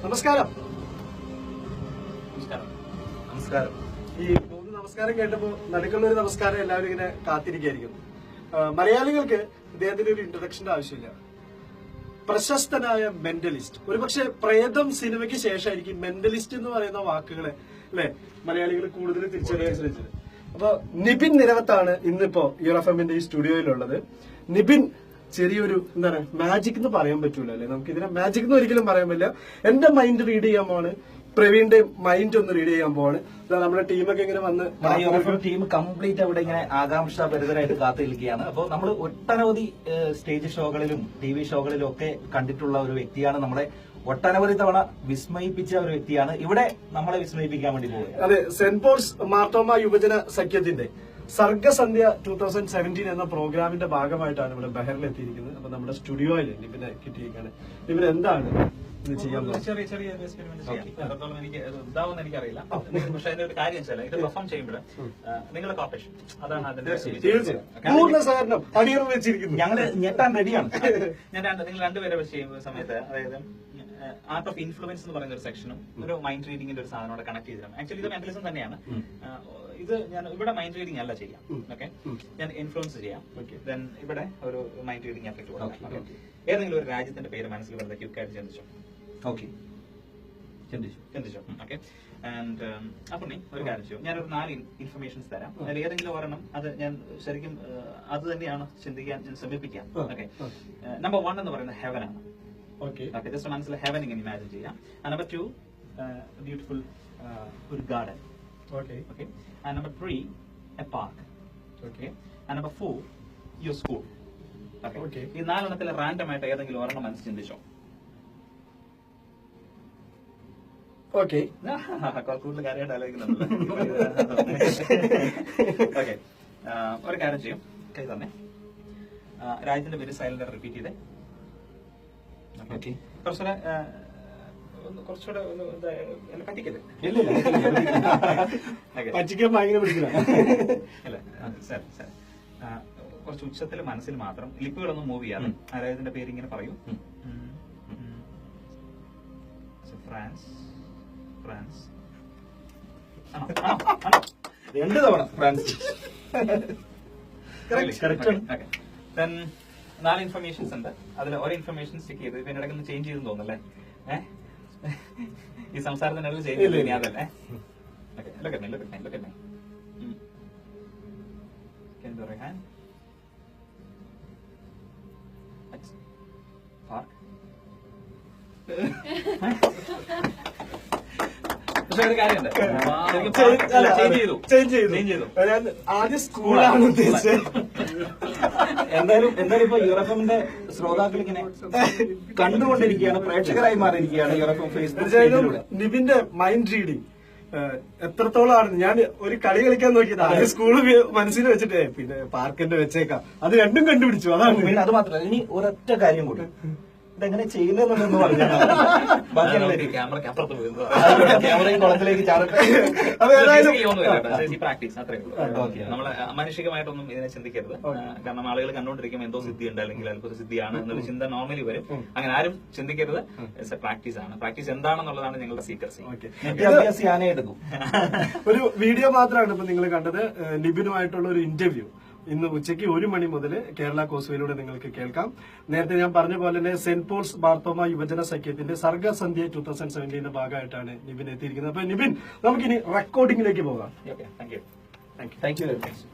നമസ്കാരം. നമസ്കാരം. ഈ 3 നമസ്കാരം കേട്ടപ്പോ നടുക്കുള്ള ഒരു നമസ്കാരം എല്ലാവരും ഇങ്ങനെ കാത്തിരിക്കായിരിക്കും. മലയാളികൾക്ക് ഇദ്ദേഹത്തിന്റെ ഒരു ഇൻട്രൊഡക്ഷന്റെ ആവശ്യമില്ല. പ്രശസ്തനായ മെന്റലിസ്റ്റ്. ഒരുപക്ഷെ പ്രേതം സിനിമയ്ക്ക് ശേഷമായിരിക്കും മെന്റലിസ്റ്റ് എന്ന് പറയുന്ന വാക്കുകളെ അല്ലെ മലയാളികൾ കൂടുതൽ തിരിച്ചറിയാൻ ശ്രമിച്ചത്. അപ്പൊ നിബിൻ നിരവത്താണ് ഇന്നിപ്പോ യൂറോഫമിന്റെ ഈ സ്റ്റുഡിയോയിലുള്ളത്. നിബിൻ ചെറിയൊരു എന്താണ് മാജിക് എന്ന് പറയാൻ പറ്റൂല അല്ലെ, നമുക്ക് ഇതിനെ മാജിക് എന്ന് ഒരിക്കലും പറയാൻ പറ്റില്ല. എന്റെ മൈൻഡ് റീഡ് ചെയ്യാൻ പോവാണ്, പ്രവീണിന്റെ മൈൻഡ് ഒന്ന് റീഡ് ചെയ്യാൻ പോവാണ്. നമ്മുടെ ടീമൊക്കെ ഇങ്ങനെ വന്ന് ടീം കംപ്ലീറ്റ് അവിടെ ഇങ്ങനെ ആകാംക്ഷാഭരിതരായിട്ട് കാത്തിരിക്കുകയാണ്. അപ്പോൾ നമ്മൾ ഒട്ടനവധി സ്റ്റേജ് ഷോകളിലും TV ഷോകളിലും ഒക്കെ കണ്ടിട്ടുള്ള ഒരു വ്യക്തിയാണ്. നമ്മളെ ഒട്ടനവധി തവണ വിസ്മയിപ്പിച്ച ഒരു വ്യക്തിയാണ്. ഇവിടെ നമ്മളെ വിസ്മയിപ്പിക്കാൻ വേണ്ടി പോവുക. അതെ, സെന്റ് പോൾസ് മാർത്തോമ യുവജന സഖ്യത്തിന്റെ സർഗസന്ധ്യ 2017 എന്ന പ്രോഗ്രാമിന്റെ ഭാഗമായിട്ടാണ് ഇവിടെ ബഹറിൽ എത്തിയിരിക്കുന്നത്. അപ്പൊ നമ്മുടെ സ്റ്റുഡിയോയിൽ നിബിനെ കിട്ടിയിരിക്കുകയാണ്. നിബിന് എന്താണ് ഇത് ചെയ്യാൻ ചെറിയ ചെറിയ എക്സ്പെരിമെന്റ് ചെയ്യാം. എത്രത്തോളം എനിക്ക് ഇതാവുമെന്ന് എനിക്കറിയില്ല. പക്ഷെ അതിന്റെ ഒരു കാര്യം വെച്ചാൽ ഇത് പെർഫോം ചെയ്യുമ്പോൾ നിങ്ങളുടെ കോപ്പറേഷൻ അതാണ് അതിന്റെ പൂർണ്ണ സഹകരണം അടിയറവ് വെച്ചിരിക്കുന്നു. ഞങ്ങള് ഞെട്ടാൻ റെഡിയാണ്. നിങ്ങൾ രണ്ടുപേരെ ചെയ്യുന്ന സമയത്ത് അതായത് ആർട്ട് ഓഫ് ഇൻഫ്ലുവൻസ് എന്ന് പറയുന്ന ഒരു സെക്ഷനും ഒരു മൈൻഡ് റീഡിംഗിന്റെ ഒരു സാധനോടെ കണക്ട് ചെയ്തിട്ടുണ്ട്. ആക്ച്വലി ഇത് മെന്റലിസം തന്നെയാണ്. ഇത് ഞാൻ ഇവിടെ മൈൻഡ് റീഡിംഗ് അല്ല ചെയ്യാം. ഓക്കെ, ഞാൻ ഇൻഫ്ലുവൻസ് ചെയ്യാം. ദെൻ ഇവിടെ ഒരു മൈൻഡ് റീഡിംഗ് എഫക്ട് കൊടുക്കാം. ഏതെങ്കിലും ഒരു രാജ്യത്തിന്റെ പേര് മനസ്സിൽ വെറുതെ ക്വിക്കായിട്ട് ചിന്തിച്ചോ. ഓക്കെ, ചിന്തിച്ചോ. ഓക്കെ, ആൻഡ് അപ്പൊ നീ ഒരു കാര്യം ചെയ്യും, ഞാനൊരു 4 ഇൻഫർമേഷൻസ് തരാം. അതിൽ ഏതെങ്കിലും ഒരെണ്ണം അത് ഞാൻ ശരിക്കും അത് തന്നെയാണ് ചിന്തിക്കാൻ ഞാൻ ശ്രമിപ്പിക്കാം. ഓക്കെ, നമ്പർ 1 എന്ന് പറയുന്നത് ഹെവൻ ആണ്. ഓക്കെ, ജസ്റ്റ് മനസ്സിൽ ഹെവൻ ഇങ്ങനെ ഇമാജിൻ ചെയ്യാം. നമ്പർ 2 ബ്യൂട്ടിഫുൾ ഒരു garden. Okay, okay, and number 3 a park. Okay, and number 4 your school. Okay, ഈ 4 എണ്ണത്തിൽ റാൻഡം ആയിട്ട് ഏതെങ്കിലും ഒരെണ്ണം മനസ്സിൽ ചിന്തിച്ചോ. ഓക്കെ, കൂടുതൽ കാര്യമായിട്ട് ആലോചിക്കുന്നുണ്ടല്ലോ. ഓക്കെ, ഒരു കാര്യം ചെയ്യും, കൈ തന്നെ രാജ്യത്തിന്റെ പേര് സൈലന്റ് റിപ്പീറ്റ് ചെയ്തേ. ഓക്കെ, കുറച്ചുകൂടെ പറ്റിക്കല്ലേ. പറ്റിക്കാൻ ഭയങ്കര പിടിക്കില്ല. അല്ല സാർ സാർ കുറച്ച് ഉച്ചത്തിൽ മനസ്സിൽ മാത്രം ലിപ്പുകളൊന്നും മൂവ് ചെയ്യാതെ അതായതിന്റെ പേര് ഇങ്ങനെ പറയൂ. ഫ്രാൻസ് ഫ്രാൻസ് 2 തവണ ഫ്രാൻസ്. 4 ഇൻഫർമേഷൻസ് ഉണ്ട്. അതിൽ ഒരു ഇൻഫർമേഷൻ സ്റ്റിക്ക് ചെയ്ത് ഇതിന്റെ ഇടയ്ക്ക് ചേഞ്ച് ചെയ്തെന്ന് തോന്നുന്നല്ലേ. ഈ സംസാരത്തിനിടയിൽ ചേഞ്ച് ചെയ്ത് അതല്ലേ. Look at me. Can you raise your hand? Park. പക്ഷെ ഒരു കാര്യമുണ്ട്, ചേഞ്ച് ചെയ്തു. ഞാൻ ആദ്യം സ്കൂളാണ് ഉദ്ദേശിച്ചത്. എന്തായാലും ഇപ്പൊ യൂറോഫമിന്റെ ശ്രോതാക്കൾ ഇങ്ങനെ കണ്ടുകൊണ്ടിരിക്കുകയാണ്, പ്രേക്ഷകരായി മാറിയിരിക്കുകയാണ് യൂറോഫം ഫേസ്ബുക്ക്. നിബിന്റെ മൈൻഡ് റീഡിങ് എത്രത്തോളമാണ്. ഞാൻ ഒരു കളി കളിക്കാൻ നോക്കിയത് ആദ്യം സ്കൂള് മനസ്സിൽ വെച്ചിട്ടേ പിന്നെ പാർക്കിന്റെ വെച്ചേക്കാം, അത് രണ്ടും കണ്ടുപിടിച്ചു. അതാണ്. പിന്നെ അത് മാത്രമല്ല, ഇനി ഒരൊറ്റ കാര്യം കൂടി, ഇതെങ്ങനെ ചെയ്യുന്നതെന്ന് പറഞ്ഞാൽ ക്യാമറയും കുളത്തിലേക്ക് ചാടട്ടെ. പ്രാക്ടീസ് അത്രേ ഉള്ളൂ. നമ്മള് മാനുഷികമായിട്ടൊന്നും ഇതിനെ ചിന്തിക്കരുത്. കാരണം ആളുകൾ കണ്ടുകൊണ്ടിരിക്കുമ്പോൾ എന്തോ സിദ്ധി ഉണ്ട് അല്ലെങ്കിൽ അത്ഭുത സിദ്ധിയാണ് എന്നൊരു ചിന്ത നോർമലി വരും. അങ്ങനെ ആരും ചിന്തിക്കരുത്. ഇറ്റ്സ് എ പ്രാക്ടീസ് ആണ്. പ്രാക്ടീസ് എന്താണെന്നുള്ളതാണ് ഞങ്ങളുടെ സീക്രസി. ഒരു വീഡിയോ മാത്രമാണ് ഇപ്പൊ നിങ്ങൾ കണ്ടത്. നിബിനുമായിട്ടുള്ള ഒരു ഇന്റർവ്യൂ ഇന്ന് ഉച്ചയ്ക്ക് 1 മണി മുതൽ കേരള കോസ്വേയിലൂടെ നിങ്ങൾക്ക് കേൾക്കാം. നേരത്തെ ഞാൻ പറഞ്ഞ പോലെ തന്നെ സെന്റ് പോൾസ് മാർത്തോമ യുവജന സഖ്യത്തിന്റെ സർഗസന്ധ്യ 2017 ഭാഗമായിട്ടാണ് നിബിൻ എത്തിയിരിക്കുന്നത്. അപ്പൊ നിബിൻ, നമുക്കിനി റെക്കോർഡിംഗിലേക്ക് പോകാം. Thank you very much.